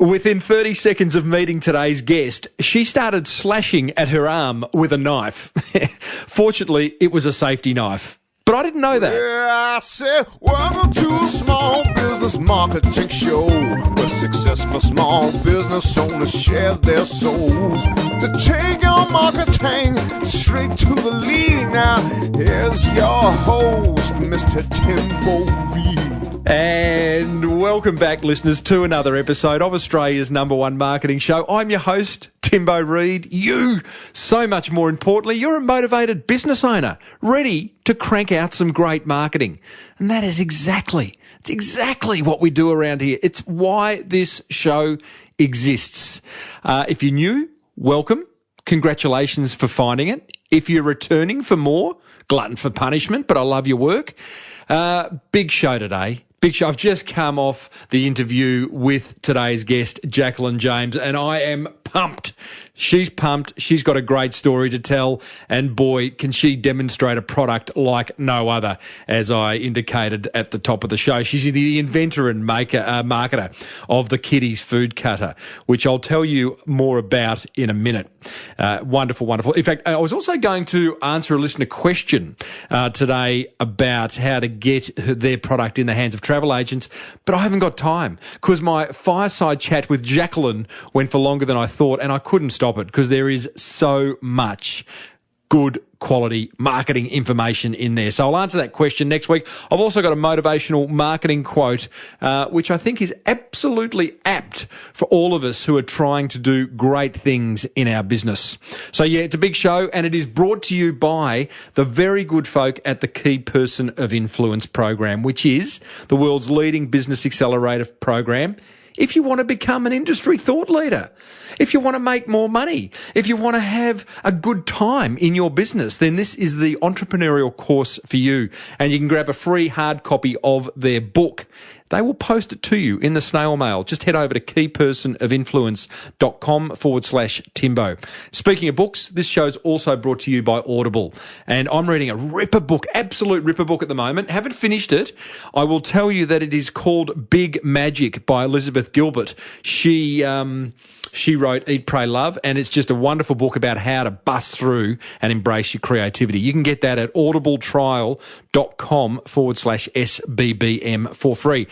Within 30 seconds of meeting today's guest, she started slashing at her arm with a knife. Fortunately, it was a safety knife. But I didn't know that. Yeah, I said, welcome to a small business marketing show, where successful small business owners share their souls to take your marketing straight to the lead. Now, here's your host, Mr. Timbo Reid. And welcome back, listeners, to another episode of Australia's #1 marketing show. I'm your host, Timbo Reid. You, so much more importantly, you're a motivated business owner, ready to crank out some great marketing. And that is exactly what we do around here. It's why this show exists. If you're new, welcome. Congratulations for finding it. If you're returning for more, glutton for punishment, but I love your work. Big show today. Big show. I've just come off the interview with today's guest, Jacklyn James, and I am pumped. She's pumped. She's got a great story to tell, and boy, can she demonstrate a product like no other, as I indicated at the top of the show. She's the inventor and marketer of the Kiddies Food Kutter, which I'll tell you more about in a minute. Wonderful, wonderful. In fact, I was also going to answer a listener question today about how to get their product in the hands of travel agents, but I haven't got time because my fireside chat with Jacklyn went for longer than I thought, and I couldn't stop it because there is so much good quality marketing information in there. So I'll answer that question next week. I've also got a motivational marketing quote, which I think is absolutely apt for all of us who are trying to do great things in our business. So yeah, it's a big show, and it is brought to you by the very good folk at the Key Person of Influence program, which is the world's leading business accelerator program. If you want to become an industry thought leader, if you want to make more money, if you want to have a good time in your business, then this is the entrepreneurial course for you. And you can grab a free hard copy of their book. They will post it to you in the snail mail. Just head over to keypersonofinfluence.com/Timbo. Speaking of books, this show's also brought to you by Audible. And I'm reading a ripper book, absolute ripper book at the moment. Haven't finished it. I will tell you that it is called Big Magic by Elizabeth Gilbert. She wrote Eat, Pray, Love, and it's just a wonderful book about how to bust through and embrace your creativity. You can get that at audibletrial.com/SBBM for free.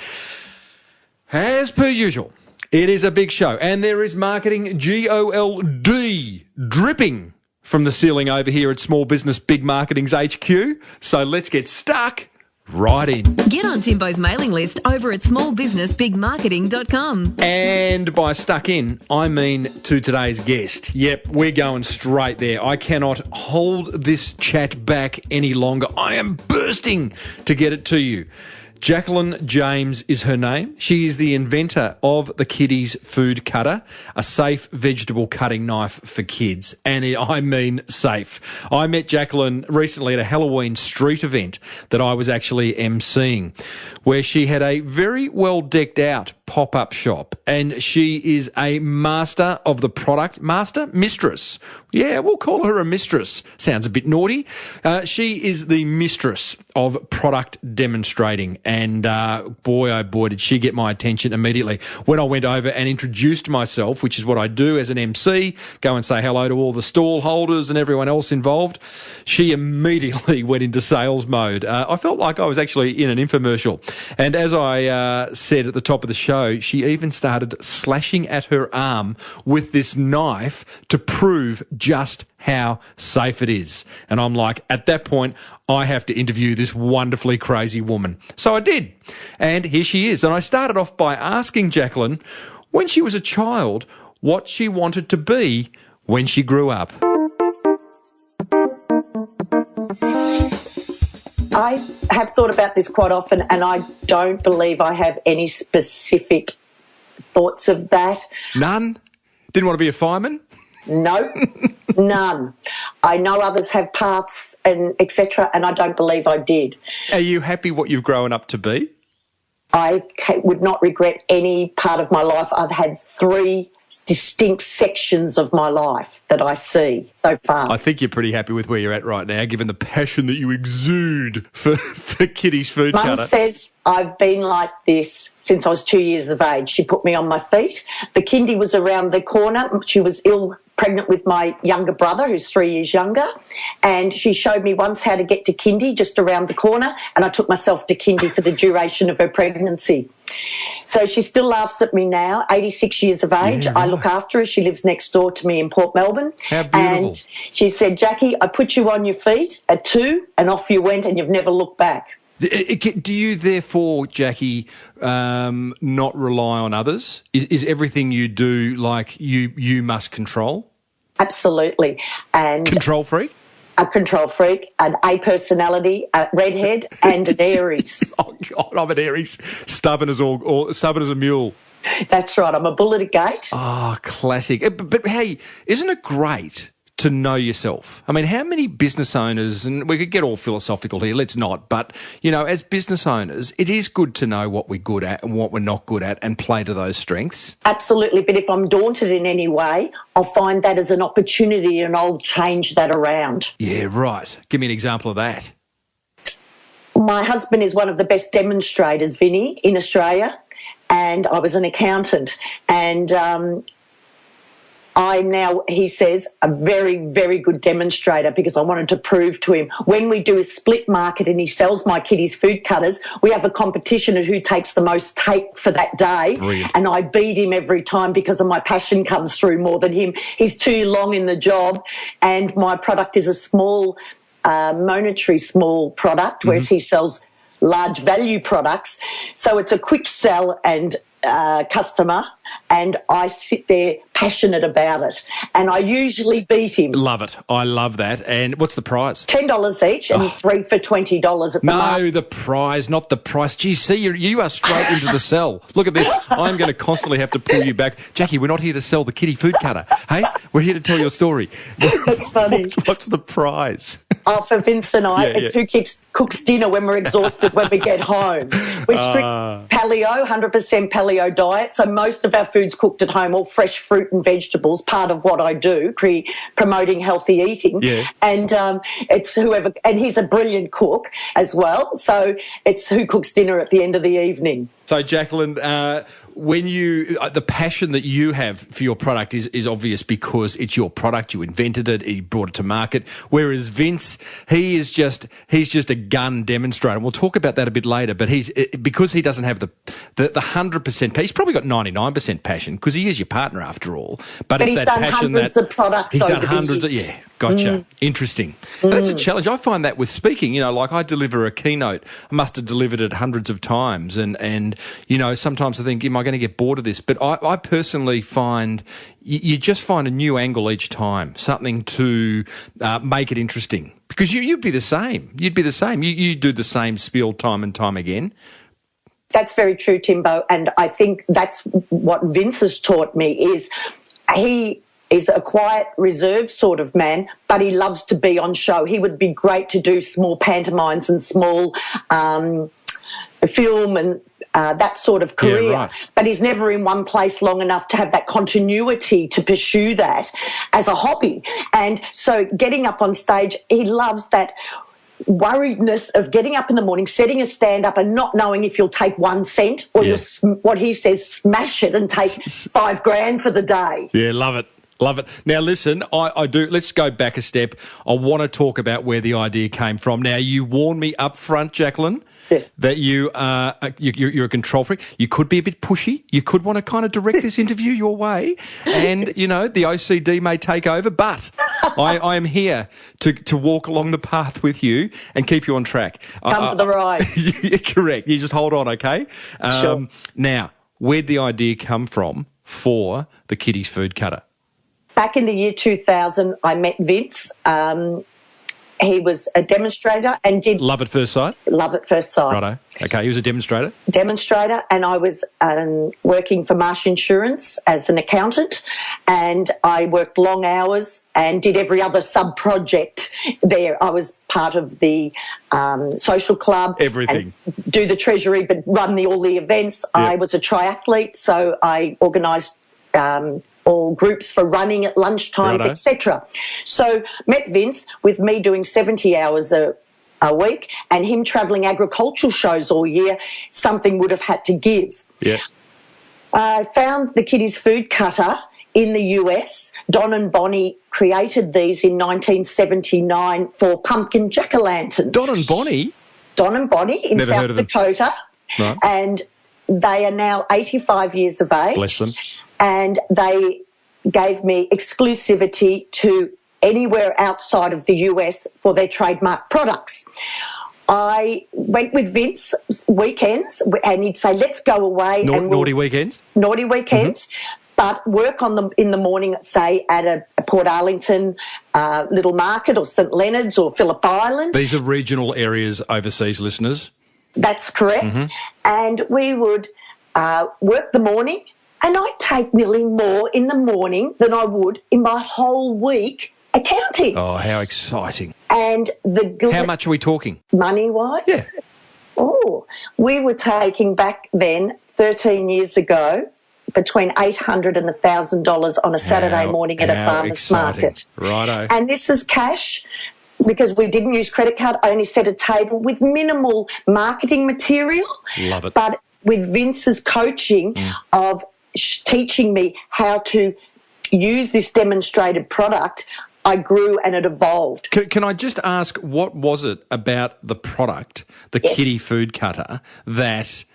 As per usual, it is a big show, and there is marketing GOLD dripping from the ceiling over here at Small Business Big Marketing's HQ. So let's get stuck right in. Get on Timbo's mailing list over at smallbusinessbigmarketing.com. And by stuck in, I mean to today's guest. Yep, we're going straight there. I cannot hold this chat back any longer. I am bursting to get it to you. Jacklyn James is her name. She is the inventor of the Kiddies Food Kutter, a safe vegetable cutting knife for kids. And I mean safe. I met Jacklyn recently at a Halloween street event that I was actually emceeing, where she had a very well decked out pop-up shop, and she is a master of the product. Mistress. Yeah, we'll call her a mistress. Sounds a bit naughty. She is the mistress of product demonstrating, and boy, oh boy, did she get my attention immediately when I went over and introduced myself, which is what I do as an MC, go and say hello to all the stall holders and everyone else involved. She immediately went into sales mode. I felt like I was actually in an infomercial, and as I said at the top of the show, she even started slashing at her arm with this knife to prove just how safe it is. And I'm like, at that point, I have to interview this wonderfully crazy woman. So I did. And here she is. And I started off by asking Jacklyn, when she was a child, what she wanted to be when she grew up. I have thought about this quite often, and I don't believe I have any specific thoughts of that. None? Didn't want to be a fireman? No, none. I know others have paths and etc., and I don't believe I did. Are you happy what you've grown up to be? I would not regret any part of my life. I've had 3 distinct sections of my life that I see so far. I think you're pretty happy with where you're at right now, given the passion that you exude for Kiddies Food Mum Kutter. says I've been like this since I was 2 years of age. She put me on my feet. The kindy was around the corner. She was pregnant with my younger brother, who's 3 years younger, and she showed me once how to get to kindy just around the corner, and I took myself to kindy for the duration of her pregnancy. So she still laughs at me now, 86 years of age. Yeah, I right. look after her. She lives next door to me in Port Melbourne. How beautiful. And she said, Jackie, I put you on your feet at 2 and off you went and you've never looked back. Do you, therefore, Jackie, not rely on others? Is everything you do like you must control? Absolutely. And Control freak? a control freak, an A personality, a redhead, and an Aries. Oh, God, I'm an Aries. Stubborn as stubborn as a mule. That's right. I'm a bull at a gate. Oh, classic. But hey, isn't it great to know yourself? I mean, how many business owners, and we could get all philosophical here, let's not, but, you know, as business owners, it is good to know what we're good at and what we're not good at and play to those strengths. Absolutely. But if I'm daunted in any way, I'll find that as an opportunity and I'll change that around. Yeah, right. Give me an example of that. My husband is one of the best demonstrators, Vinny, in Australia, and I was an accountant. And I'm now, he says, a very, very good demonstrator because I wanted to prove to him when we do a split market and he sells my Kiddies Food Kutters, we have a competition at who takes the most take for that day. Brilliant. And I beat him every time because of my passion comes through more than him. He's too long in the job and my product is a small, monetary small product, whereas he sells large value products. So it's a quick sell and customer, and I sit there passionate about it. And I usually beat him. Love it. I love that. And what's the prize? $10 each and 3 for $20 at the moment. No, the prize, not the price. Gee, see, you are straight into the sell. Look at this. I'm going to constantly have to pull you back. Jackie, we're not here to sell the Kiddie Food Kutter. Hey, we're here to tell your story. That's funny. What's the prize? Oh, for Vince and I, it's who cooks dinner when we're exhausted when we get home. We're strict paleo, 100% paleo diet, so most of our food's cooked at home, all fresh fruit and vegetables, part of what I do, promoting healthy eating. Yeah. And it's whoever, and he's a brilliant cook as well, so it's who cooks dinner at the end of the evening. So, Jacklyn, when the passion that you have for your product is obvious because it's your product. You invented it. You brought it to market. Whereas Vince, he's just a gun demonstrator. And we'll talk about that a bit later. But because he doesn't have the 100%. He's probably got 99% passion because he is your partner after all. But it's he's that done passion hundreds of products. he's done over hundreds. the years. Yeah, gotcha. Interesting. That's a challenge. I find that with speaking. You know, like I deliver a keynote. I must have delivered it hundreds of times, and you know, sometimes I think, am I going to get bored of this? But I personally find you just find a new angle each time, something to make it interesting. Because you'd be the same. You'd be the same. You do the same spiel time and time again. That's very true, Timbo. And I think that's what Vince has taught me is he is a quiet, reserved sort of man, but he loves to be on show. He would be great to do small pantomimes and small film and that sort of career. Yeah, right. But he's never in one place long enough to have that continuity to pursue that as a hobby. And so getting up on stage, he loves that worriedness of getting up in the morning, setting a stand up and not knowing if you'll take 1 cent or you'll, what he says, smash it and take $5,000 for the day. Yeah, love it. Love it. Now, listen, I do. Let's go back a step. I want to talk about where the idea came from. Now, you warned me up front, Jacklyn, that you're a control freak. You could be a bit pushy. You could want to kind of direct this interview your way. And, you know, the OCD may take over. But I am here to walk along the path with you and keep you on track. Come for the ride. You're correct. You just hold on, okay? Sure. Now, where'd the idea come from for the Kiddies Food Kutter? Back in the year 2000, I met Vince. He was a demonstrator and did... Love at first sight? Love at first sight. Righto. Okay, he was a demonstrator? Demonstrator, and I was working for Marsh Insurance as an accountant, and I worked long hours and did every other sub-project there. I was part of the social club. Everything. Do the treasury, but run all the events. Yep. I was a triathlete, so I organised... or groups for running at lunchtimes, Righto. etc. So met Vince with me doing 70 hours a week and him travelling agricultural shows all year. Something would have had to give. Yeah. I found the Kiddies Food Kutter in the US. Don and Bonnie created these in 1979 for pumpkin jack-o'-lanterns. Don and Bonnie? Don and Bonnie in Never heard South of them. Dakota. Right. And they are now 85 years of age. Bless them. And they gave me exclusivity to anywhere outside of the US for their trademark products. I went with Vince weekends and he'd say, let's go away. Naughty weekends? Naughty weekends. But work on them in the morning, say, at a Port Arlington little market or St Leonard's or Phillip Island. These are regional areas overseas, listeners. That's correct. And we would work the morning and I'd take nearly more in the morning than I would in my whole week accounting. Oh, how exciting. And How much are we talking? Money-wise? Yeah. Oh, we were taking back then, 13 years ago, between $800 and $1,000 on a Saturday morning at a farmer's exciting. market. Righto. And this is cash because we didn't use credit card. I only set a table with minimal marketing material. Love it. But with Vince's coaching of teaching me how to use this demonstrated product, I grew and it evolved. Can I just ask, what was it about the product, the Yes. Kiddie Food Kutter, that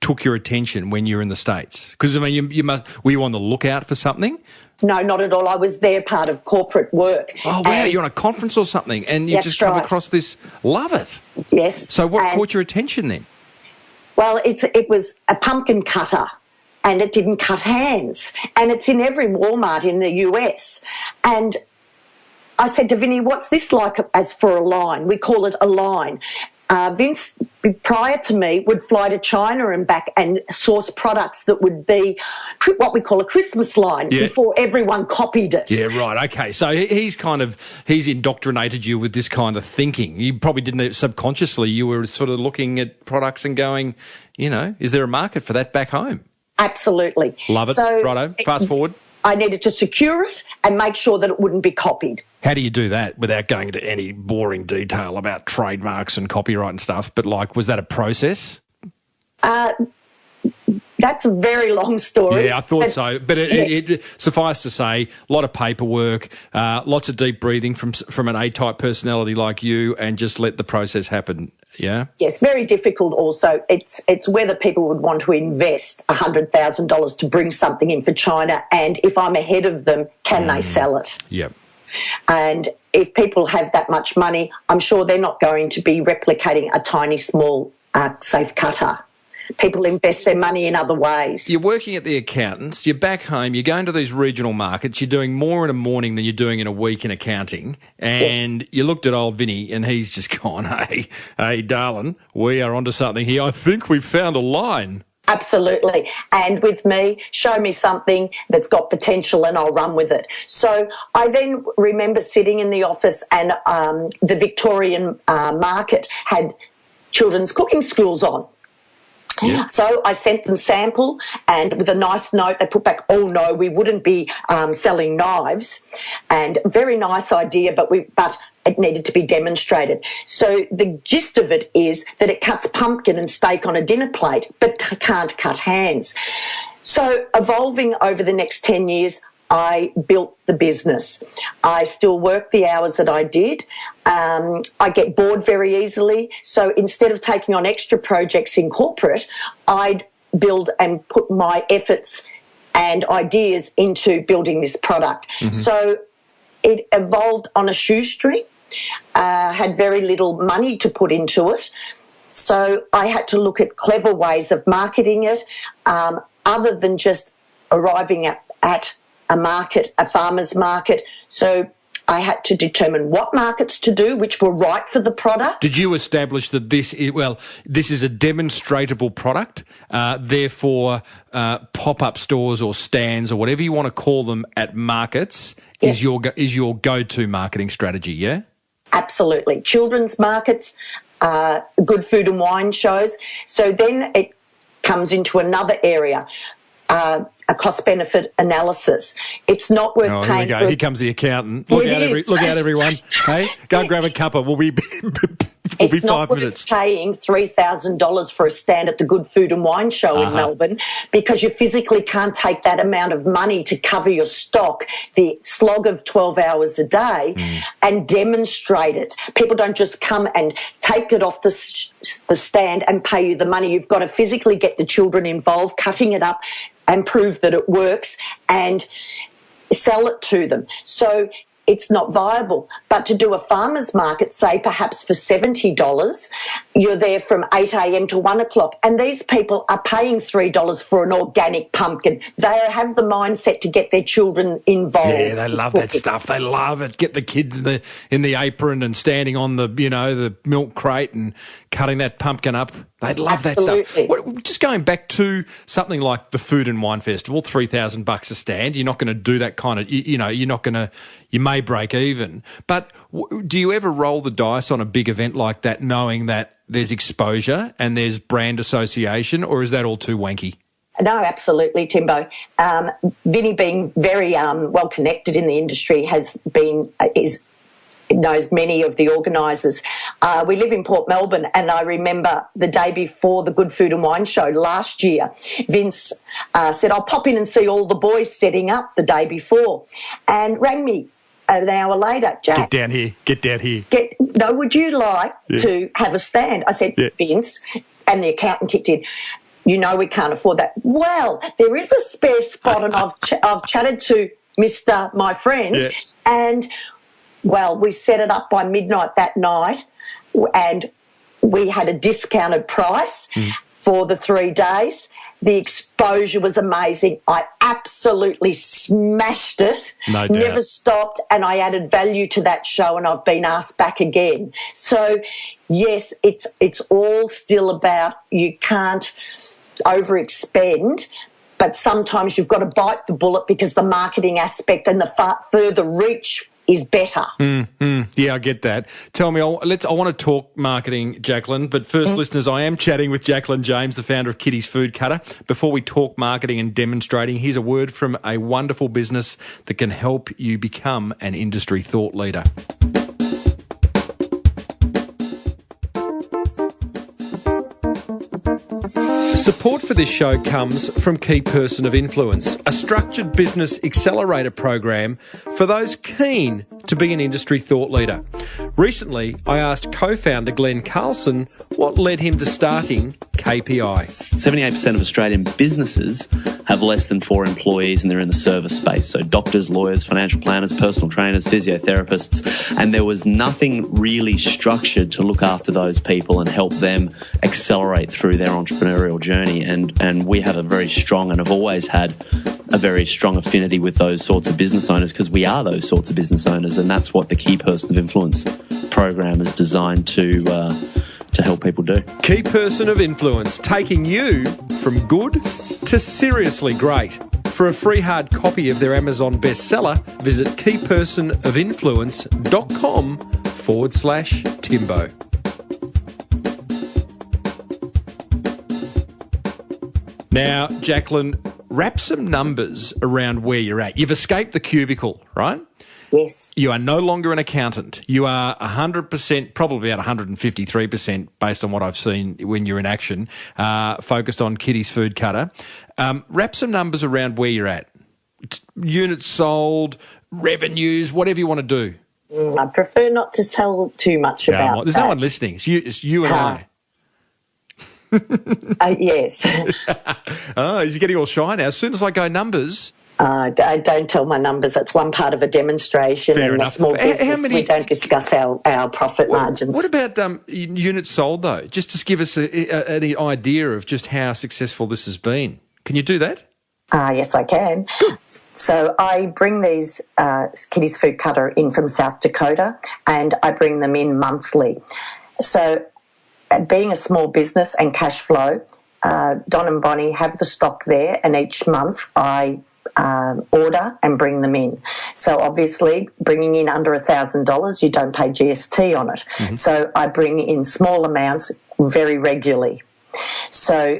took your attention when you were in the States? Because, I mean, were you on the lookout for something? No, not at all. I was there part of corporate work. Oh, wow, And- you're on a conference or something and you That's just come right. across this. Love it. Yes. So what And- caught your attention then? Well, it was a pumpkin cutter and it didn't cut hands. And it's in every Walmart in the US. And I said to Vinny, what's this like as for a line? We call it a line. Vince, prior to me, would fly to China and back and source products that would be what we call a Christmas line before everyone copied it. Yeah, right. Okay. So he's indoctrinated you with this kind of thinking. You probably didn't subconsciously, you were sort of looking at products and going, is there a market for that back home? Absolutely. Love it. So Righto. Fast forward. I needed to secure it and make sure that it wouldn't be copied. How do you do that without going into any boring detail about trademarks and copyright and stuff? But was that a process? That's a very long story. Yeah, I thought so. But it suffice to say, a lot of paperwork, lots of deep breathing from an A-type personality like you, and just let the process happen. Yeah? Yes, very difficult also. It's whether people would want to invest $100,000 to bring something in for China, and if I'm ahead of them, can they sell it? Yep. And if people have that much money, I'm sure they're not going to be replicating a tiny, small, safe cutter. People invest their money in other ways. You're working at the accountants, you're back home, you're going to these regional markets, you're doing more in a morning than you're doing in a week in accounting, and you looked at old Vinny and he's just gone, hey, darling, we are onto something here. I think we've found a line. Absolutely. And with me, show me something that's got potential and I'll run with it. So I then remember sitting in the office and the Victorian market had children's cooking schools on. Yeah. So I sent them sample, and with a nice note, they put back, oh no, we wouldn't be selling knives. And very nice idea, but it needed to be demonstrated. So the gist of it is that it cuts pumpkin and steak on a dinner plate, but can't cut hands. So evolving over the next 10 years, I built the business. I still work the hours that I did. I get bored very easily. So instead of taking on extra projects in corporate, I'd build and put my efforts and ideas into building this product. Mm-hmm. So it evolved on a shoestring, had very little money to put into it. So I had to look at clever ways of marketing it, other than just arriving at a market, a farmer's market. So I had to determine what markets to do, which were right for the product. Did you establish that this is a demonstratable product, therefore pop-up stores or stands or whatever you want to call them at markets is your go-to marketing strategy, yeah? Absolutely. Children's markets, good food and wine shows. So then it comes into another area. a cost-benefit analysis. It's not worth Here we paying go. for... Here comes the accountant. Look out, everyone. Hey, go and grab a cuppa. We'll be... We'll be 5 minutes. It's not worth paying $3,000 for a stand at the Good Food and Wine Show in Melbourne, because you physically can't take that amount of money to cover your stock, the slog of 12 hours a day, and demonstrate it. People don't just come and take it off the stand and pay you the money. You've got to physically get the children involved, cutting it up, and prove that it works and sell it to them. So it's not viable. But to do a farmer's market, say perhaps for $70, you're there from 8 a.m. to 1 o'clock, and these people are paying $3 for an organic pumpkin. They have the mindset to get their children involved. Yeah, they love that stuff. They love it. Get the kids in the apron and standing on the milk crate and cutting that pumpkin up. They'd love that stuff. Just going back to something like the Food and Wine Festival, $3,000 a stand. You're not going to do that kind of, you're not going to, you may break even. But do you ever roll the dice on a big event like that, knowing that there's exposure and there's brand association, or is that all too wanky? No, absolutely, Timbo. Vinny, being very well connected in the industry, knows many of the organisers. We live in Port Melbourne, and I remember the day before the Good Food and Wine Show last year, Vince said, I'll pop in and see all the boys setting up the day before, and rang me an hour later. Jack, Get down here. Would you like to have a stand? I said, Vince, and the accountant kicked in, we can't afford that. Well, there is a spare spot, and I've chatted to Mr. my friend, and well, we set it up by midnight that night, and we had a discounted price for the 3 days. The exposure was amazing. I absolutely smashed it. No doubt. Never stopped, and I added value to that show, and I've been asked back again. So, yes, it's all still about, you can't overexpend, but sometimes you've got to bite the bullet, because the marketing aspect and the further reach is better. Yeah, I get that. Tell me, I want to talk marketing, Jacklyn, but first, listeners, I am chatting with Jacklyn James, the founder of Kiddies Food Kutter. Before we talk marketing and demonstrating, here's a word from a wonderful business that can help you become an industry thought leader. Support for this show comes from Key Person of Influence, a structured business accelerator program for those keen to be an industry thought leader. Recently, I asked co-founder Glenn Carlson what led him to starting KPI. 78% of Australian businesses have less than 4 employees, and they're in the service space. So doctors, lawyers, financial planners, personal trainers, physiotherapists. And there was nothing really structured to look after those people and help them accelerate through their entrepreneurial journey. And we have a very strong, and have always had a very strong affinity with those sorts of business owners, because we are those sorts of business owners. And that's what the Key Person of Influence program is designed to help people do. Key Person of Influence, taking you from good to seriously great. For a free hard copy of their Amazon bestseller, visit keypersonofinfluence.com/Timbo. Now, Jacklyn, wrap some numbers around where you're at. You've escaped the cubicle, right? Yes. You are no longer an accountant. You are 100%, probably about 153% based on what I've seen when you're in action, focused on Kiddies Food Kutter. Wrap some numbers around where you're at. Units sold, revenues, whatever you want to do. I prefer not to tell too much about There's that. no one listening. It's you and I. Yes. Oh, you're getting all shy now. As soon as I go numbers... I don't tell my numbers. That's one part of a demonstration. Fair in enough. a small business, we don't discuss our profit margins. What about units sold, though? Just to give us any idea of just how successful this has been. Can you do that? Yes, I can. Good. So I bring these Kiddies Food Kutter in from South Dakota, and I bring them in monthly. So being a small business and cash flow, Don and Bonnie have the stock there, and each month I order and bring them in. So obviously bringing in under $1,000, you don't pay GST on it. Mm-hmm. So I bring in small amounts very regularly. So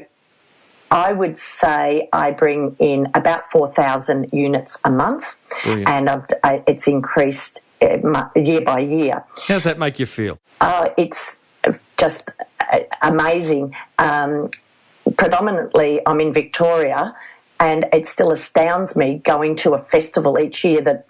I would say I bring in about 4,000 units a month. Brilliant. And it's increased year by year. How does that make you feel? It's just amazing. Predominantly, I'm in Victoria, and it still astounds me going to a festival each year, that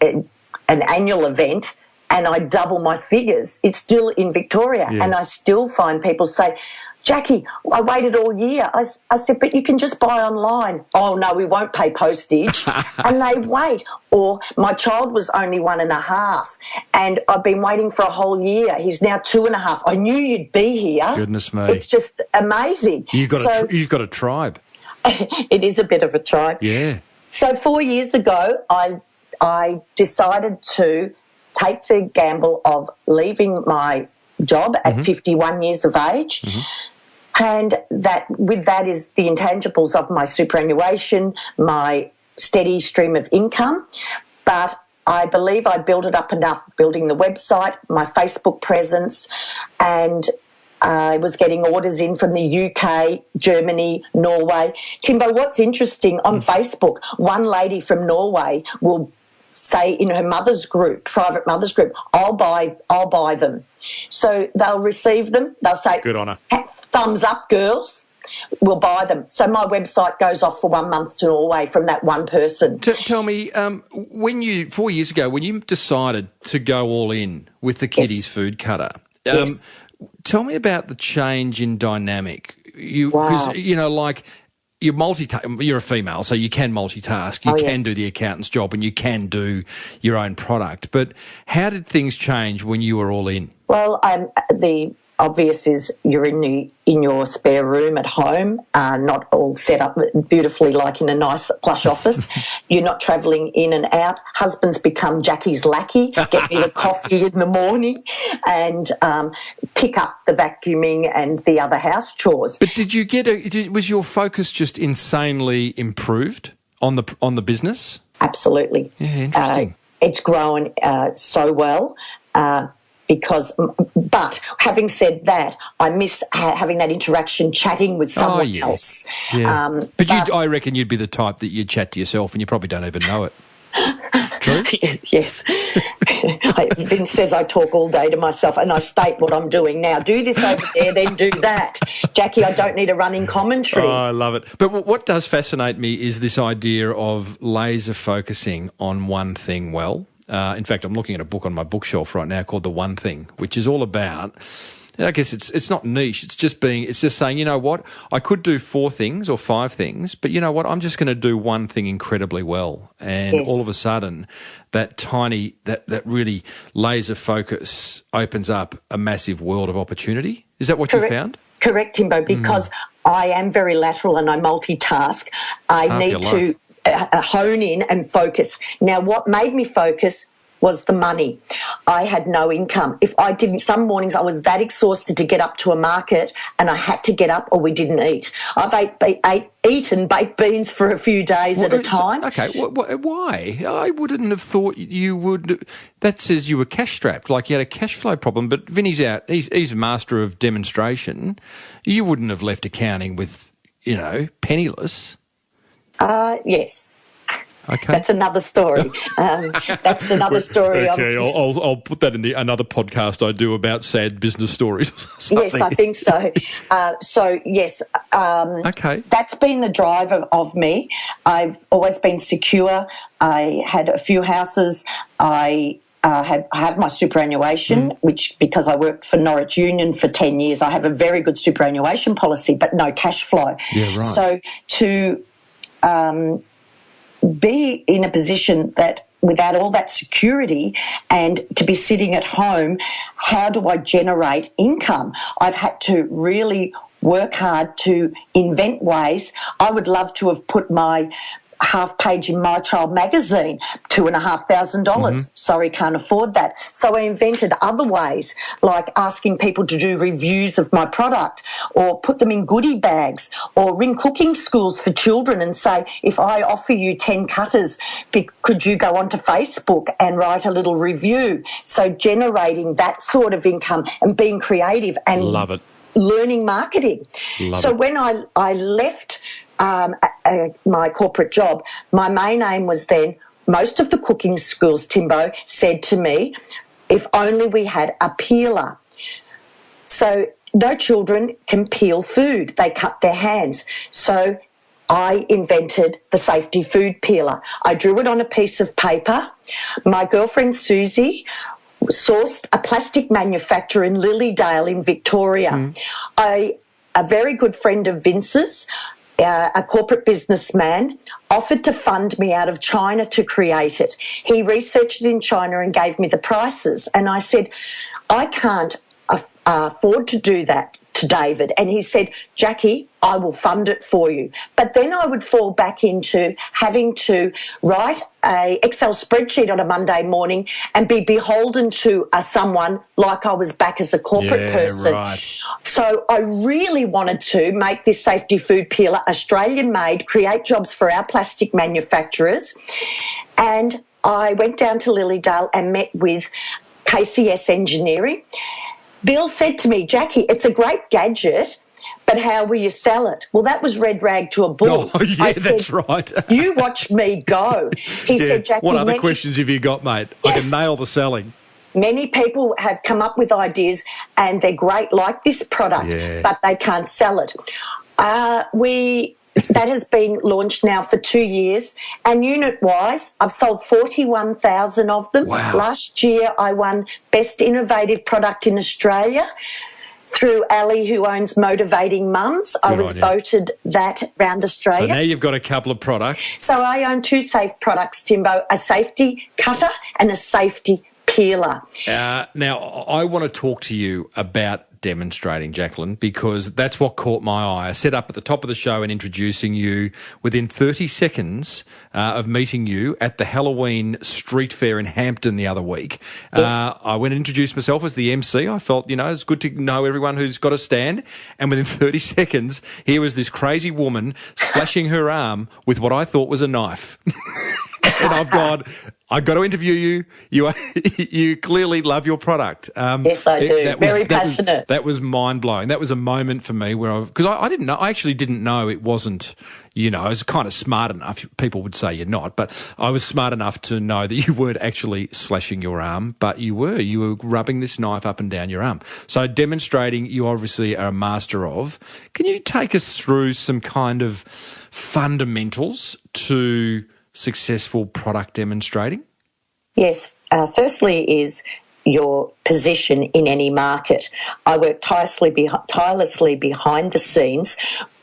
an annual event, and I double my figures. It's still in Victoria, and I still find people say, Jackie, I waited all year. I said, but you can just buy online. Oh, no, we won't pay postage. And they wait. Or my child was only 1.5, and I've been waiting for a whole year. He's now 2.5. I knew you'd be here. Goodness me. It's just amazing. You've got a tribe. It is a bit of a tribe. Yeah. So 4 years ago, I decided to take the gamble of leaving my job at 51 years of age. And with that is the intangibles of my superannuation, my steady stream of income. But I believe I built it up enough, building the website, my Facebook presence, and I was getting orders in from the UK, Germany, Norway. Timbo, what's interesting, on Facebook, one lady from Norway will say in her mother's group, private mother's group, I'll buy them. So they'll receive them. They'll say, good on her. Thumbs up, girls. We'll buy them. So my website goes off for 1 month to Norway from that one person. Tell me, 4 years ago, when you decided to go all in with the Kiddies Food Kutter, tell me about the change in dynamic. Because, you're a female, so you can multitask. You can do the accountant's job, and you can do your own product. But how did things change when you were all in? Well, the obvious is you're in your spare room at home, not all set up beautifully like in a nice plush office. You're not travelling in and out. Husbands become Jackie's lackey, get me the coffee in the morning, and pick up the vacuuming and the other house chores. But did you was your focus just insanely improved on the business? Absolutely. Yeah, interesting. It's grown so well. But having said that, I miss having that interaction, chatting with someone else. Yeah. But I reckon you'd be the type that you'd chat to yourself and you probably don't even know it. True? Yes. Vince says I talk all day to myself, and I state what I'm doing now. Do this over there, then do that. Jackie, I don't need a running commentary. Oh, I love it. But what does fascinate me is this idea of laser focusing on one thing well. In fact, I'm looking at a book on my bookshelf right now called The One Thing, which is all about, I guess it's not niche. It's just saying, you know what, I could do 4 things or 5 things, but you know what, I'm just going to do one thing incredibly well. And all of a sudden, that really laser focus opens up a massive world of opportunity. Is that what you found? Correct, Timbo, because I am very lateral and I multitask. I need to hone in and focus. Now, what made me focus was the money. I had no income. Some mornings I was that exhausted to get up to a market, and I had to get up or we didn't eat. I've eaten baked beans for a few days at a time. Okay, why? I wouldn't have thought you would. That says you were cash strapped, like you had a cash flow problem. But Vinny's out. He's a master of demonstration. You wouldn't have left accounting with, penniless. Yes. Okay. That's another story. That's another story. Okay, I'll put that in another podcast I do about sad business stories or something. Yes, I think so. Okay. That's been the drive of me. I've always been secure. I had a few houses. I have my superannuation, which, because I worked for Norwich Union for 10 years, I have a very good superannuation policy, but no cash flow. Yeah, right. So to be in a position that without all that security and to be sitting at home, how do I generate income? I've had to really work hard to invent ways. I would love to have put my half page in My Child magazine, $2,500. Sorry, can't afford that. So I invented other ways, like asking people to do reviews of my product, or put them in goodie bags, or ring cooking schools for children and say, if I offer you 10 cutters, could you go onto Facebook and write a little review? So generating that sort of income and being creative. And love it. learning marketing. So when I left my corporate job, my main aim was then, most of the cooking schools, Timbo, said to me, if only we had a peeler. So no children can peel food. They cut their hands. So I invented the safety food peeler. I drew it on a piece of paper. My girlfriend Susie sourced a plastic manufacturer in Lilydale in Victoria. A very good friend of Vince's, a corporate businessman, offered to fund me out of China to create it. He researched it in China and gave me the prices. And I said, I can't afford to do that to David. And he said, Jackie, I will fund it for you. But then I would fall back into having to write a Excel spreadsheet on a Monday morning and be beholden to someone like I was back as a corporate person. Right. So I really wanted to make this safety food peeler Australian made, create jobs for our plastic manufacturers. And I went down to Lilydale and met with KCS Engineering. Bill said to me, Jackie, it's a great gadget, but how will you sell it? Well, that was red rag to a bull. Oh, yeah, that's right. You watch me go. He said, Jackie, what other questions have you got, mate? Yes. I can nail the selling. Many people have come up with ideas and they're great, like this product, but they can't sell it. That has been launched now for 2 years, and unit-wise, I've sold 41,000 of them. Wow. Last year, I won Best Innovative Product in Australia through Ali, who owns Motivating Mums. I was voted that round Australia. So now you've got a couple of products. So I own two safe products, Timbo, a safety cutter and a safety peeler. Now, I want to talk to you about demonstrating, Jacklyn, because that's what caught my eye. I set up at the top of the show and introducing you within 30 seconds of meeting you at the Halloween street fair in Hampton the other week. Yes. I went and introduced myself as the MC. I felt, it's good to know everyone who's got a stand. And within 30 seconds, here was this crazy woman slashing her arm with what I thought was a knife. And I've got to interview you. You clearly love your product. Yes, I do. Very passionate. That was mind blowing. That was a moment for me where because I didn't know. I actually didn't know it wasn't. I was kind of smart enough. People would say you're not, but I was smart enough to know that you weren't actually slashing your arm, but you were. You were rubbing this knife up and down your arm. So demonstrating, you obviously are a master of. Can you take us through some kind of fundamentals to successful product demonstrating? Yes. Firstly is your position in any market. I work tirelessly behind the scenes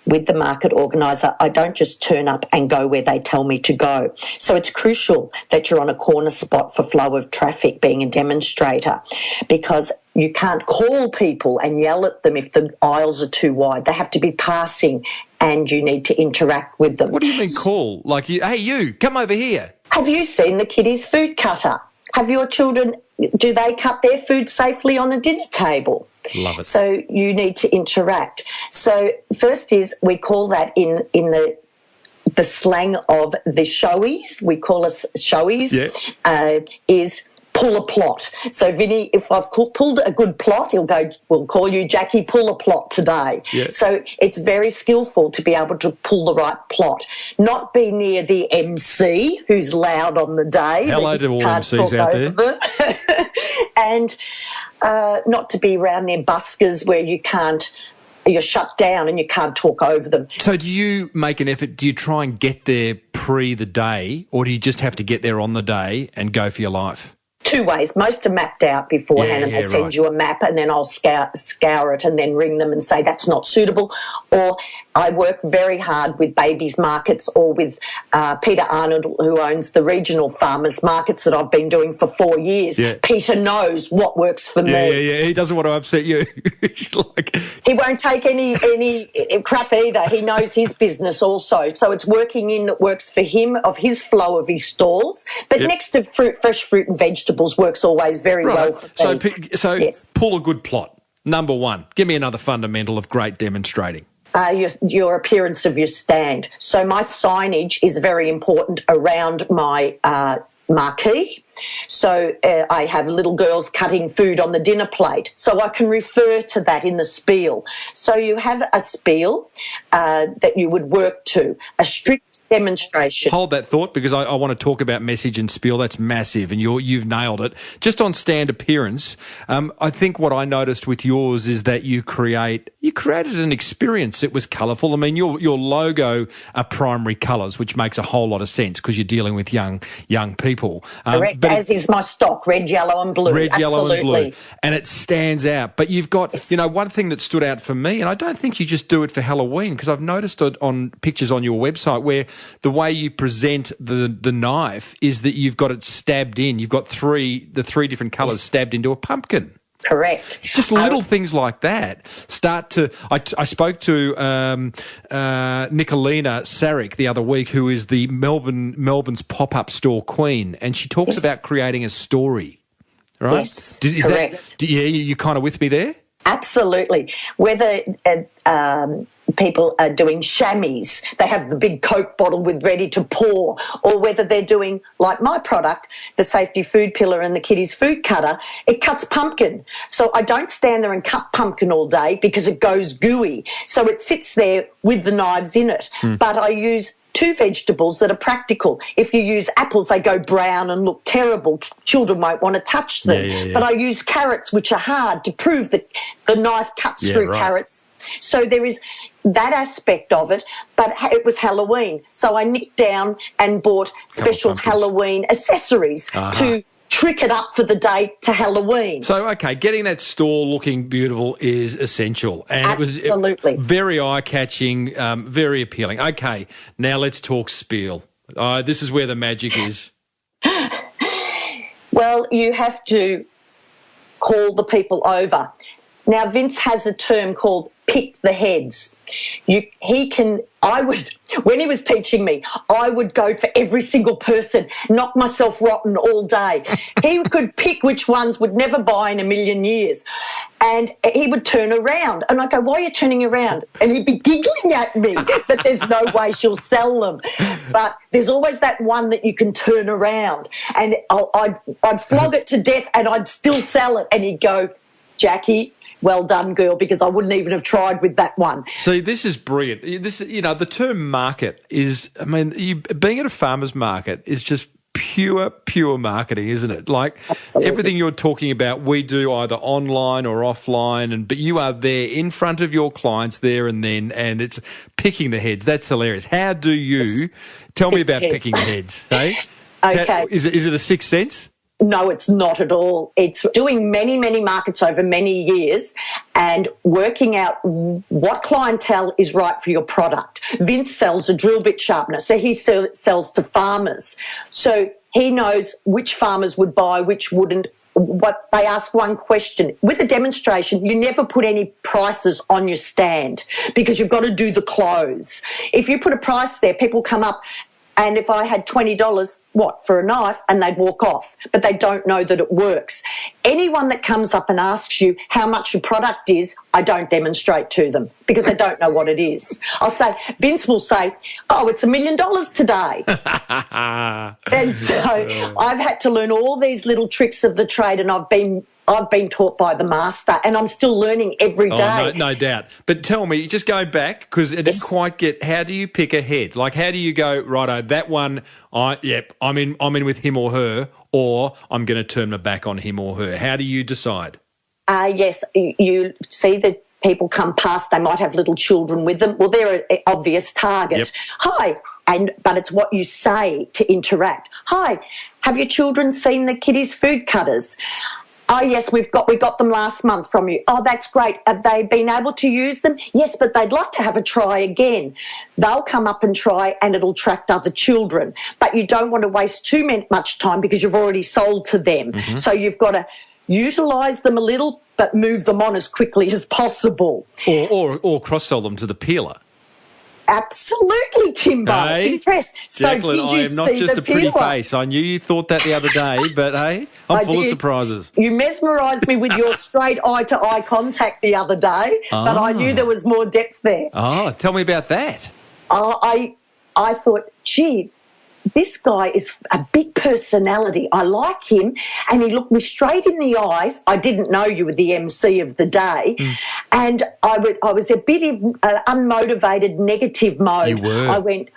with the market organiser. I don't just turn up and go where they tell me to go. So it's crucial that you're on a corner spot for flow of traffic being a demonstrator, because you can't call people and yell at them if the aisles are too wide. They have to be passing and you need to interact with them. What do you mean call? Like, hey, you, come over here. Have you seen the Kiddies Food Kutter? Have your children, do they cut their food safely on a dinner table? Love it. So you need to interact. So first is, we call that in the slang of the showies, we call us showies, is pull a plot. So Vinny, if I've pulled a good plot, we'll call you Jackie, pull a plot today. Yeah. So it's very skillful to be able to pull the right plot, not be near the MC who's loud on the day. Hello to all MCs out there. And not to be around near buskers where you're shut down and you can't talk over them. So do you make an effort, do you try and get there pre the day, or do you just have to get there on the day and go for your life? Two ways. Most are mapped out beforehand and they send you a map, and then I'll scour it and then ring them and say that's not suitable. Or I work very hard with babies markets, or with Peter Arnold, who owns the regional farmers markets that I've been doing for 4 years. Yeah. Peter knows what works for me. Yeah. He doesn't want to upset you. He won't take any crap either. He knows his business also. So it's working in that works for him, of his flow of his stalls. But next to fresh fruit and vegetables works always very well for me. So yes. Pull a good plot. Number one, give me another fundamental of great demonstrating. Your appearance of your stand. So my signage is very important around my marquee. So I have little girls cutting food on the dinner plate. So I can refer to that in the spiel. So you have a spiel that you would work to, a strict demonstration. Hold that thought, because I want to talk about message and spiel. That's massive, and you've nailed it. Just on stand appearance, I think what I noticed with yours is that you created an experience. It was colourful. I mean, your logo are primary colours, which makes a whole lot of sense because you're dealing with young people. Correct, as is my stock, red, yellow and blue. Red, Absolutely. yellow and blue. And it stands out. But you've got, one thing that stood out for me, and I don't think you just do it for Halloween, because I've noticed it on pictures on your website where the way you present the knife is that you've got it stabbed in. You've got the three different colours stabbed into a pumpkin. Correct. Just little things like that start to... I spoke to Nicolina Sarek the other week, who is the Melbourne's pop-up store queen, and she talks about creating a story, right? Yes, correct. You kind of with me there? Absolutely. Whether people are doing chamois, they have the big Coke bottle with ready to pour, or whether they're doing, like my product, the Safety Food Pillar and the Kiddies Food Kutter, it cuts pumpkin. So I don't stand there and cut pumpkin all day because it goes gooey. So it sits there with the knives in it. But I use two vegetables that are practical. If you use apples, they go brown and look terrible. Children won't want to touch them. Yeah. But I use carrots, which are hard, to prove that the knife cuts through carrots. So there is that aspect of it, but it was Halloween. So I nicked down and bought special Halloween accessories to trick it up for the day to Halloween. So, okay, getting that store looking beautiful is essential. And Absolutely. It was very eye-catching, very appealing. Okay, now let's talk spiel. This is where the magic is. Well, you have to call the people over. Now, Vince has a term called pick the heads. When he was teaching me, I would go for every single person, knock myself rotten all day. He could pick which ones would never buy in a million years. And he would turn around. And I'd go, why are you turning around? And he'd be giggling at me that there's no way she'll sell them. But there's always that one that you can turn around. And I'd flog it to death and I'd still sell it. And he'd go, Jackie, well done, girl, because I wouldn't even have tried with that one. See, this is brilliant. The term market is, being at a farmer's market is just pure marketing, isn't it? Like Absolutely. Everything you're talking about, we do either online or offline, but you are there in front of your clients there and then, and it's picking the heads. That's hilarious. How do you tell me about picking the heads? Hey? Okay. Is it a sixth sense? No, it's not at all. It's doing many, many markets over many years and working out what clientele is right for your product. Vince sells a drill bit sharpener, so he sells to farmers. So he knows which farmers would buy, which wouldn't. What they ask one question. With a demonstration, you never put any prices on your stand because you've got to do the close. If you put a price there, people come up. And if I had $20, for a knife, and they'd walk off, but they don't know that it works. Anyone that comes up and asks you how much your product is, I don't demonstrate to them because they don't know what it is. Vince will say, oh, it's $1 million today. And so I've had to learn all these little tricks of the trade, and I've been taught by the master, and I'm still learning every day. No doubt. But tell me, just go back, because I didn't quite get, how do you pick a head? Like, how do you go, righto, that one, I'm in with him or her, or I'm going to turn my back on him or her? How do you decide? Yes, you see that people come past, they might have little children with them. Well, they're an obvious target. Yep. Hi. But it's what you say to interact. Hi, have your children seen the Kiddies Food Kutters? Oh, yes, we got them last month from you. Oh, that's great. Have they been able to use them? Yes, but they'd like to have a try again. They'll come up and try, and it'll attract other children. But you don't want to waste too much time because you've already sold to them. Mm-hmm. So you've got to utilise them a little but move them on as quickly as possible. Or cross-sell them to the peeler. Absolutely, Timbo. Hey, impressed. Jacklyn, I am not just a pretty face. I knew you thought that the other day, but hey, I'm full of surprises. You mesmerised me with your straight eye-to-eye contact the other day, but I knew there was more depth there. Oh, tell me about that. I thought, gee, this guy is a big personality. I like him. And he looked me straight in the eyes. I didn't know you were the MC of the day. And I was a bit in unmotivated, negative mode. You were. I went,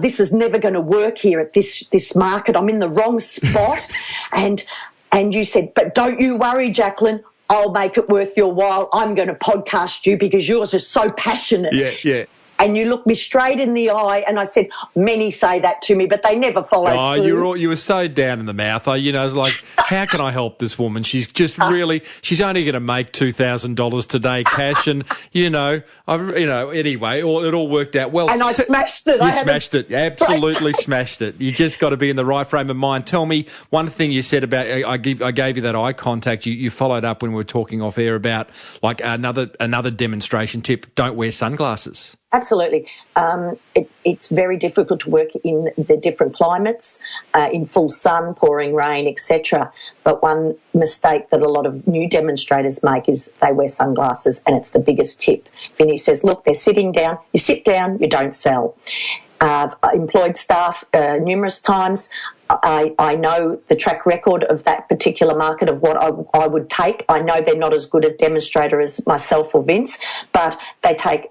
this is never going to work here at this market. I'm in the wrong spot. and you said, but don't you worry, Jacklyn. I'll make it worth your while. I'm going to podcast you because yours is so passionate. Yeah. And you looked me straight in the eye, and I said, many say that to me, but they never followed through. You were so down in the mouth. It's like, how can I help this woman? She's just she's only going to make $2,000 today cash, and anyway, it all worked out well. And I smashed it. You smashed it, absolutely smashed it. You just got to be in the right frame of mind. Tell me one thing you said about. I gave you that eye contact. You followed up when we were talking off air about like another demonstration tip. Don't wear sunglasses. Absolutely. It's very difficult to work in the different climates, in full sun, pouring rain, etc. But one mistake that a lot of new demonstrators make is they wear sunglasses, and it's the biggest tip. Vinny says, look, they're sitting down. You sit down, you don't sell. I've employed staff numerous times. I know the track record of that particular market of what I would take. I know they're not as good a demonstrator as myself or Vince, but they take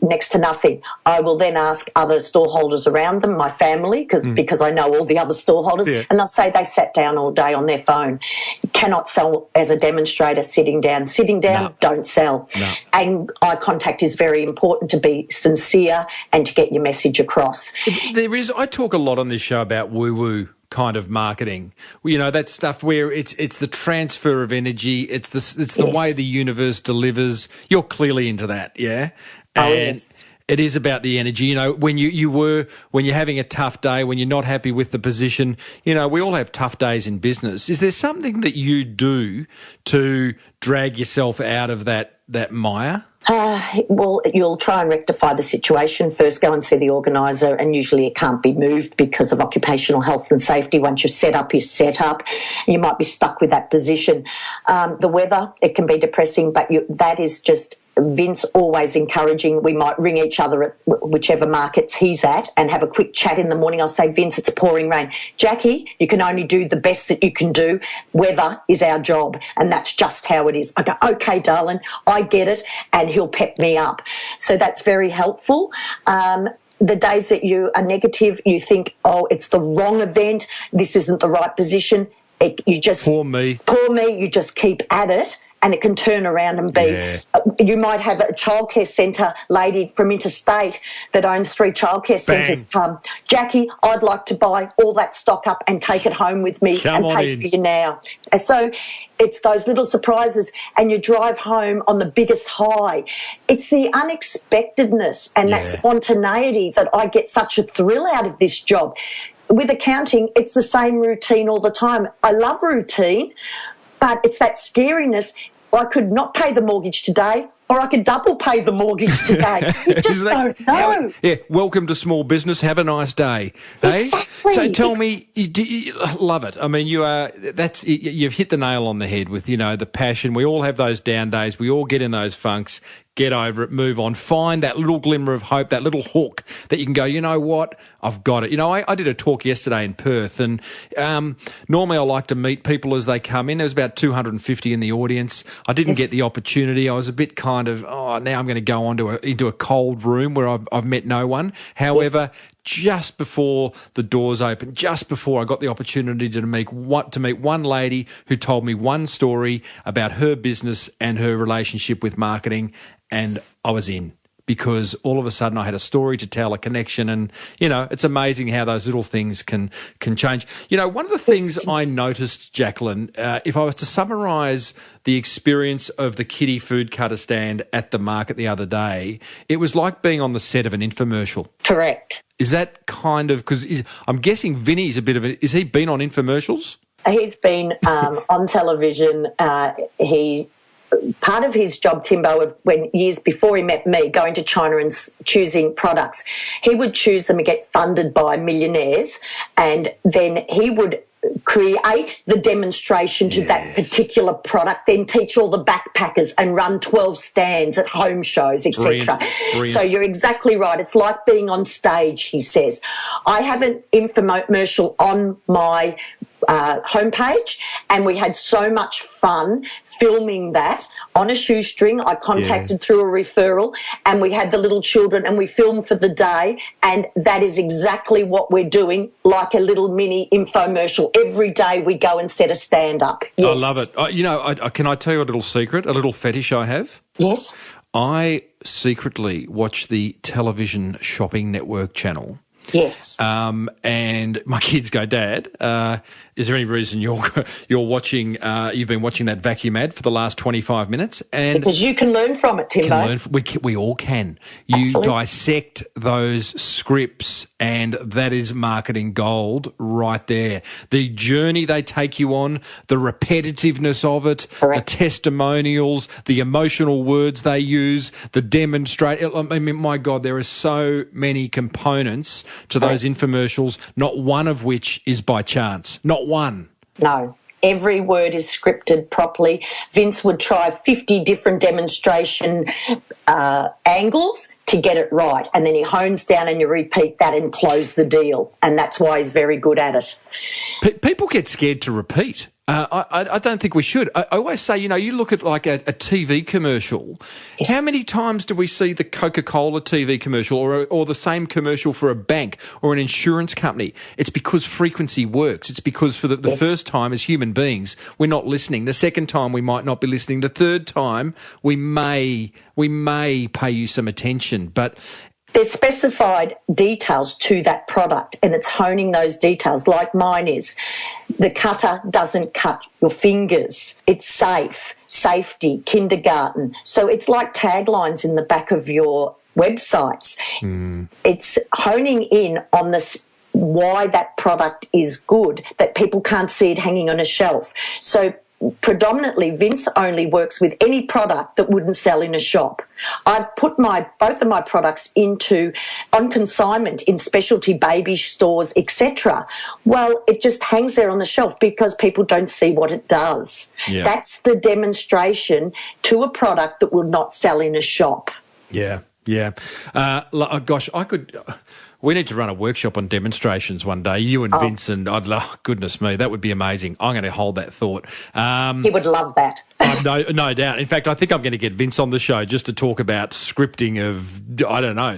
next to nothing. I will then ask other stallholders around them, my family, because I know all the other stallholders, and they'll say they sat down all day on their phone. You cannot sell as a demonstrator sitting down. Sitting down, don't sell. No. And eye contact is very important to be sincere and to get your message across. I talk a lot on this show about woo-woo kind of marketing. That stuff where it's the transfer of energy, it's the way the universe delivers. You're clearly into that, yeah? Yes. It is about the energy. When you're having a tough day, when you're not happy with the position, we all have tough days in business. Is there something that you do to drag yourself out of that mire? Well, you'll try and rectify the situation. First, go and see the organiser, and usually it can't be moved because of occupational health and safety. Once you're set up, you might be stuck with that position. The weather, it can be depressing, but that is just Vince always encouraging. We might ring each other at whichever markets he's at and have a quick chat in the morning. I'll say, Vince, it's pouring rain. Jackie, you can only do the best that you can do. Weather is our job, and that's just how it is. I go, okay, darling, I get it, and he'll pep me up. So that's very helpful. The days that you are negative, you think, oh, it's the wrong event, this isn't the right position. Poor me. You just keep at it. And it can turn around and be, you might have a childcare centre lady from interstate that owns 3 childcare centres come. Jackie, I'd like to buy all that stock up and take it home with me and pay for you now. So it's those little surprises, and you drive home on the biggest high. It's the unexpectedness and that spontaneity that I get such a thrill out of this job. With accounting, it's the same routine all the time. I love routine, but it's that scariness. I could not pay the mortgage today, or I could double pay the mortgage today. You just don't know. Welcome to small business. Have a nice day. Exactly. So tell me, you love it. I mean, you've hit the nail on the head with, the passion. We all have those down days. We all get in those funks. Get over it, move on, find that little glimmer of hope, that little hook that you can go, you know what, I've got it. I did a talk yesterday in Perth, and normally I like to meet people as they come in. There was about 250 in the audience. I didn't get the opportunity. I was a bit kind of, now I'm going to go into a cold room where I've met no one. However, just before the doors opened, just before I got the opportunity to meet one lady who told me one story about her business and her relationship with marketing, and I was in, because all of a sudden I had a story to tell, a connection, and, it's amazing how those little things can change. One of the things I noticed, Jacklyn, if I was to summarise the experience of the Kiddie Food Kutter stand at the market the other day, it was like being on the set of an infomercial. Correct. Is that kind of, because I'm guessing Vinny's a bit of is he been on infomercials? He's been on television. Part of his job, Timbo, when years before he met me, going to China and choosing products, he would choose them and get funded by millionaires, and then he would create the demonstration to that particular product, then teach all the backpackers and run 12 stands at home shows, etc. So you're exactly right. It's like being on stage, he says. I have an infomercial on my homepage, and we had so much fun filming that on a shoestring. I contacted through a referral, and we had the little children and we filmed for the day, and that is exactly what we're doing, like a little mini infomercial. Every day we go and set a stand up. Yes. I love it. Can I tell you a little secret, a little fetish I have? Yes. I secretly watch the Television Shopping Network channel. Yes. And my kids go, Dad, is there any reason you're watching? You've been watching that vacuum ad for the last 25 minutes, and because you can learn from it, Timbo. We all can. You Absolutely. Dissect those scripts, and that is marketing gold right there. The journey they take you on, the repetitiveness of it, Correct. the testimonials, the emotional words they use, the demonstrate. I mean, my God, there are so many components to those infomercials, not one of which is by chance. Not one. No. Every word is scripted properly. Vince would try 50 different demonstration angles to get it right, and then he hones down and you repeat that and close the deal, and that's why he's very good at it. People get scared to repeat. I don't think we should. I always say, you look at like a TV commercial. Yes. How many times do we see the Coca-Cola TV commercial or the same commercial for a bank or an insurance company? It's because frequency works. It's because for the first time as human beings, we're not listening. The second time we might not be listening. The third time we may pay you some attention, but there's specified details to that product, and it's honing those details like mine is. The cutter doesn't cut your fingers. It's safe, safety, kindergarten. So it's like taglines in the back of your websites. It's honing in on this, why that product is good, that people can't see it hanging on a shelf. So predominantly, Vince only works with any product that wouldn't sell in a shop. I've put both of my products on consignment in specialty baby stores, etc. Well, it just hangs there on the shelf because people don't see what it does. Yeah. That's the demonstration to a product that will not sell in a shop. Yeah. Gosh, we need to run a workshop on demonstrations one day, you and Vince, and goodness me, that would be amazing. I'm going to hold that thought. He would love that. No doubt. In fact, I think I'm going to get Vince on the show just to talk about scripting of,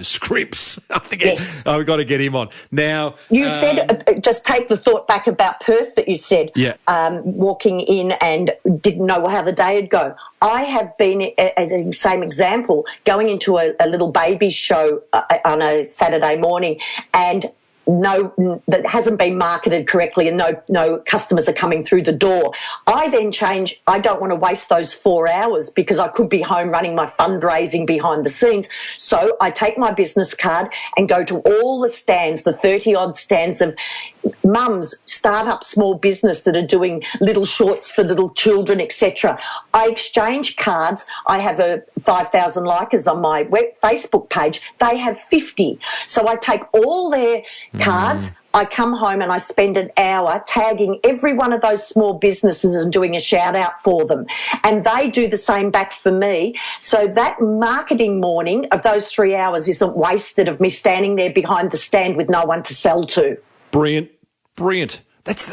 scripts. I think I've got to get him on. Now, you said, just take the thought back about Perth that you said, walking in and didn't know how the day would go. I have been, as a same example, going into a little baby show on a Saturday morning, and that hasn't been marketed correctly, and no customers are coming through the door. I then change. I don't want to waste those 4 hours because I could be home running my fundraising behind the scenes. So I take my business card and go to all the stands, the 30-odd stands of mums, start-up small business that are doing little shorts for little children, etc. I exchange cards. I have 5,000 likers on my Facebook page. They have 50. So I take all their cards. I come home and I spend an hour tagging every one of those small businesses and doing a shout out for them. And they do the same back for me. So that marketing morning of those 3 hours isn't wasted of me standing there behind the stand with no one to sell to. Brilliant. It's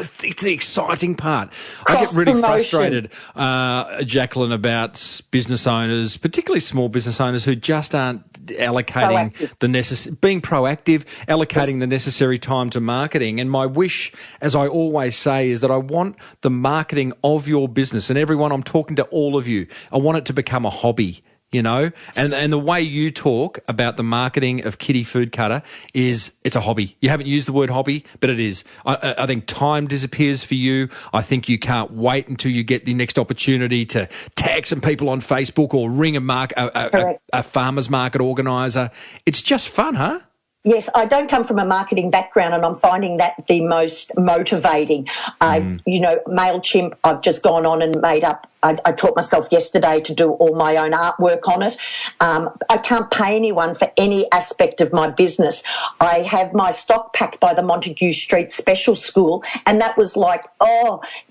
the exciting part. I get really frustrated, Jacklyn, about business owners, particularly small business owners, who just aren't allocating being proactive, allocating the necessary time to marketing. And my wish, as I always say, is that I want the marketing of your business, and everyone, I'm talking to all of you, I want it to become a hobby. And the way you talk about the marketing of Kiddies Food Kutter is it's a hobby. You haven't used the word hobby, but it is. I think time disappears for you. I think you can't wait until you get the next opportunity to tag some people on Facebook or ring a farmers market organiser. It's just fun, huh? Yes, I don't come from a marketing background, and I'm finding that the most motivating. MailChimp, I've just gone on and made up I taught myself yesterday to do all my own artwork on it. I can't pay anyone for any aspect of my business. I have my stock packed by the Montague Street Special School, and that was like,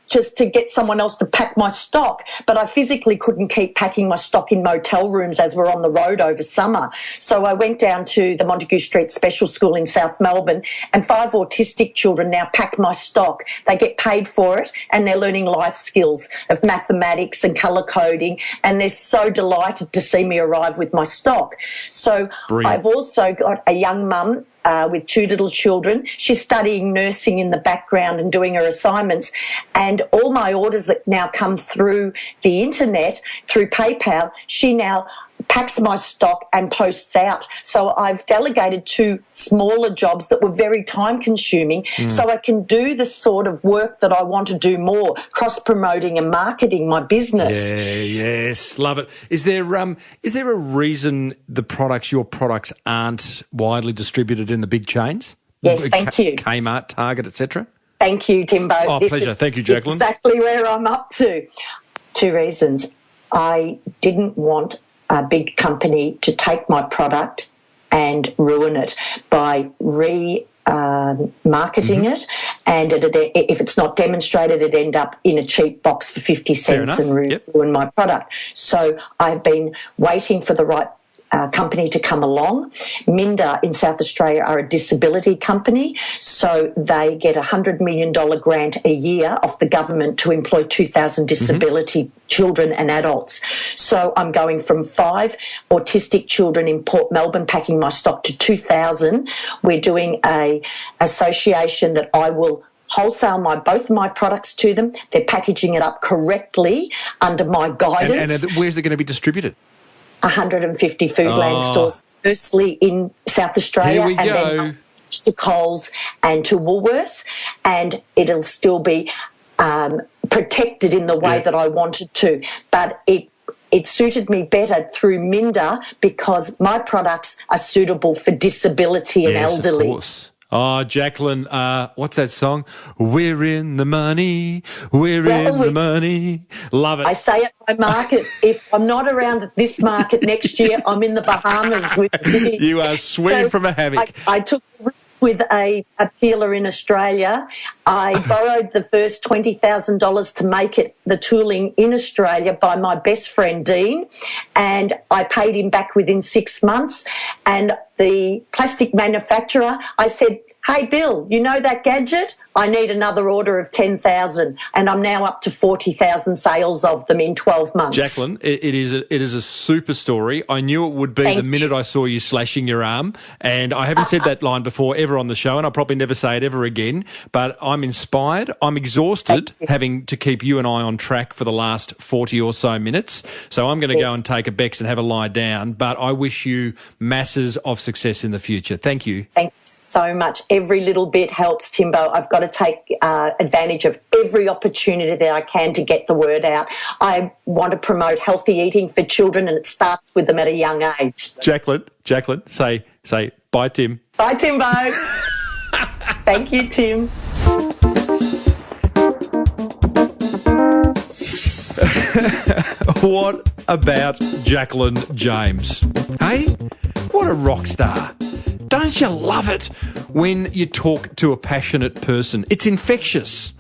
just to get someone else to pack my stock. But I physically couldn't keep packing my stock in motel rooms as we're on the road over summer. So I went down to the Montague Street Special School in South Melbourne, and 5 autistic children now pack my stock. They get paid for it, and they're learning life skills of mathematics and colour coding, and they're so delighted to see me arrive with my stock. So Brilliant. I've also got a young mum with 2 little children. She's studying nursing in the background and doing her assignments. And all my orders that now come through the internet, through PayPal, she now packs my stock and posts out. So I've delegated 2 smaller jobs that were very time consuming, so I can do the sort of work that I want to do more, cross-promoting and marketing my business. Yeah, yes, love it. Is there a reason your products aren't widely distributed in the big chains? Yes, thank you. Kmart, Target, etc. Thank you, Timbo. Oh, pleasure. Thank you, Jacklyn. Exactly where I'm up to. 2 reasons. I didn't want a big company to take my product and ruin it by marketing it, and if it's not demonstrated, it'd end up in a cheap box for 50 cents and ruin my product. So I've been waiting for the right company to come along. Minda in South Australia are a disability company, so they get a $100 million grant a year off the government to employ 2,000 disability children and adults. So I'm going from 5 autistic children in Port Melbourne packing my stock to 2,000. We're doing a association that I will wholesale both my products to them. They're packaging it up correctly under my guidance. And where's it going to be distributed? 150 Foodland stores, firstly in South Australia, and then to Coles and to Woolworths, and it'll still be protected in the way that I wanted to. But it suited me better through Minda because my products are suitable for disability and elderly. Of course. Oh, Jacklyn, what's that song? We're in the money. We're in the money. Love it. I say at my markets, if I'm not around at this market next year, I'm in the Bahamas with you. You are swinging from a hammock. I took a risk with a peeler in Australia. I borrowed the first $20,000 to make it the tooling in Australia by my best friend Dean, and I paid him back within 6 months. And the plastic manufacturer, I said, "Hey, Bill, you know that gadget? I need another order of 10,000, and I'm now up to 40,000 sales of them in 12 months. Jacklyn, it is a super story. I knew it would be the minute I saw you slashing your arm, and I haven't said that line before ever on the show, and I'll probably never say it ever again, but I'm inspired. I'm exhausted having to keep you and I on track for the last 40 or so minutes, so I'm going to go and take a Bex and have a lie down, but I wish you masses of success in the future. Thank you. Thank you so much. Every little bit helps, Timbo. I've got to take advantage of every opportunity that I can to get the word out. I want to promote healthy eating for children, and it starts with them at a young age. Jacklyn, say bye, Tim. Bye, Timbo. Thank you, Tim. What about Jacklyn James? Hey, what a rock star. Don't you love it when you talk to a passionate person? It's infectious.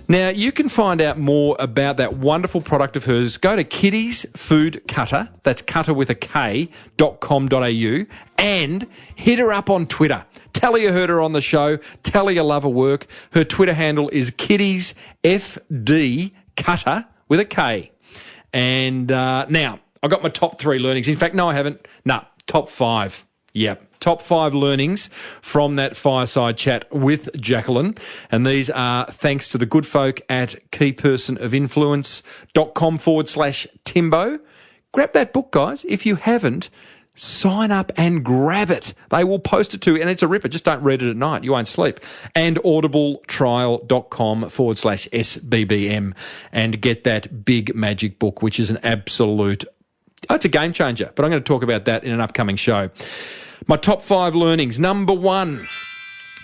Now, you can find out more about that wonderful product of hers. Go to Kiddies Food Kutter, that's cutter with a K.com.au, and hit her up on Twitter. Tell her you heard her on the show. Tell her you love her work. Her Twitter handle is Kiddies FD Kutter with a K. And now, I got my top 3 learnings. In fact, no, I haven't. Top 5. Yep. Top 5 learnings from that fireside chat with Jacklyn. And these are thanks to the good folk at keypersonofinfluence.com/Timbo. Grab that book, guys. If you haven't, sign up and grab it. They will post it to you, and it's a ripper. Just don't read it at night. You won't sleep. And audibletrial.com/SBBM and get that big magic book, which is an absolute... it's a game changer, but I'm going to talk about that in an upcoming show. My top 5 learnings. Number 1,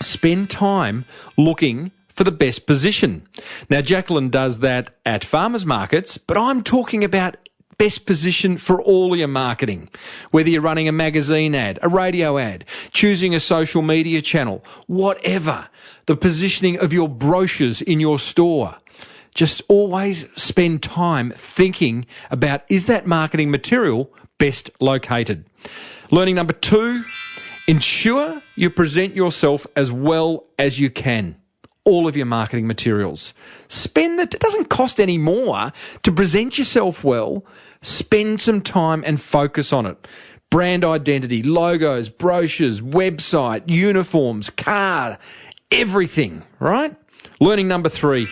spend time looking for the best position. Now, Jacklyn does that at farmers markets, but I'm talking about best position for all your marketing. Whether you're running a magazine ad, a radio ad, choosing a social media channel, whatever. The positioning of your brochures in your store. Just always spend time thinking about, is that marketing material best located? Learning number 2, ensure you present yourself as well as you can. All of your marketing materials. It doesn't cost any more to present yourself well. Spend some time and focus on it. Brand identity, logos, brochures, website, uniforms, card, everything, right? Learning number 3,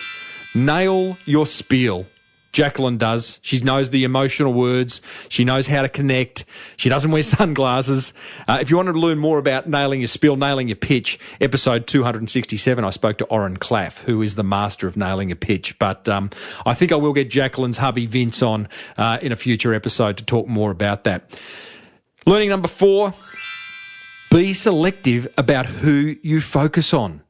nail your spiel. Jacklyn does. She knows the emotional words. She knows how to connect. She doesn't wear sunglasses. If you want to learn more about nailing your spiel, nailing your pitch, episode 267, I spoke to Oren Claff, who is the master of nailing a pitch. But I think I will get Jacklyn's hubby Vince on in a future episode to talk more about that. Learning number 4, be selective about who you focus on.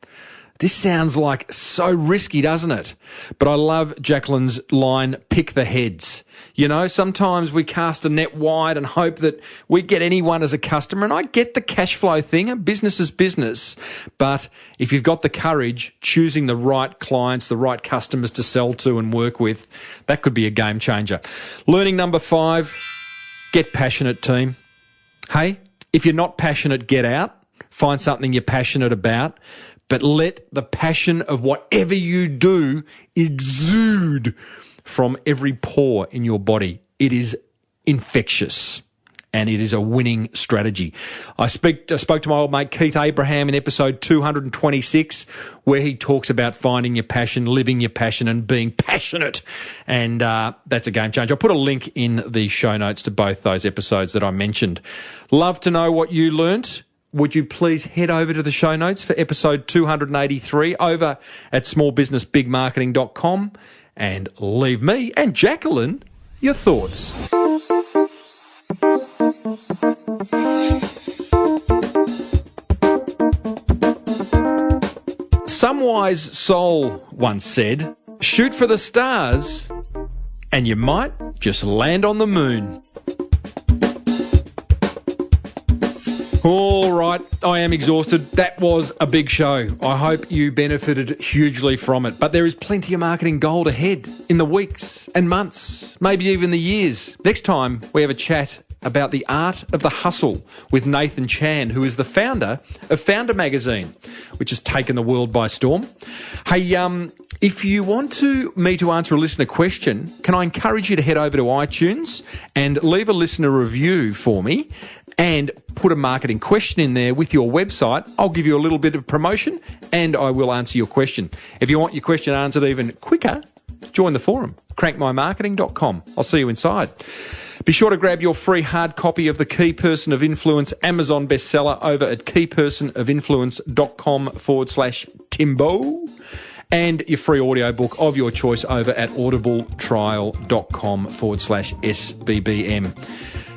This sounds like so risky, doesn't it? But I love Jacklyn's line, pick the heads. You know, sometimes we cast a net wide and hope that we get anyone as a customer. And I get the cash flow thing, and business is business. But if you've got the courage, choosing the right clients, the right customers to sell to and work with, that could be a game changer. Learning number 5, get passionate, team. Hey, if you're not passionate, get out. Find something you're passionate about. But let the passion of whatever you do exude from every pore in your body. It is infectious, and it is a winning strategy. I spoke to my old mate Keith Abraham in episode 226, where he talks about finding your passion, living your passion, and being passionate. And that's a game changer. I'll put a link in the show notes to both those episodes that I mentioned. Love to know what you learnt. Would you please head over to the show notes for episode 283 over at smallbusinessbigmarketing.com and leave me and Jacklyn your thoughts. Some wise soul once said, shoot for the stars and you might just land on the moon. All right, I am exhausted. That was a big show. I hope you benefited hugely from it. But there is plenty of marketing gold ahead in the weeks and months, maybe even the years. Next time, we have a chat about the art of the hustle with Nathan Chan, who is the founder of Founder Magazine, which has taken the world by storm. Hey, if you want me to answer a listener question, can I encourage you to head over to iTunes and leave a listener review for me and put a marketing question in there with your website. I'll give you a little bit of promotion and I will answer your question. If you want your question answered even quicker, join the forum, crankmymarketing.com. I'll see you inside. Be sure to grab your free hard copy of the Key Person of Influence Amazon bestseller over at keypersonofinfluence.com/Timbo and your free audiobook of your choice over at audibletrial.com/SBBM.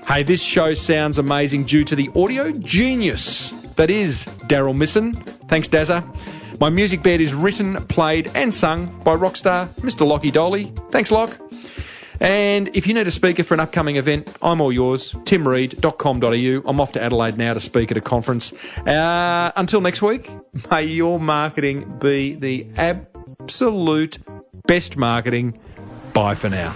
Hey, this show sounds amazing due to the audio genius that is Daryl Misson. Thanks, Dazza. My music bed is written, played and sung by rockstar Mr. Lockie Dolly. Thanks, Lock. And if you need a speaker for an upcoming event, I'm all yours, timreid.com.au. I'm off to Adelaide now to speak at a conference. Until next week, may your marketing be the absolute best marketing. Bye for now.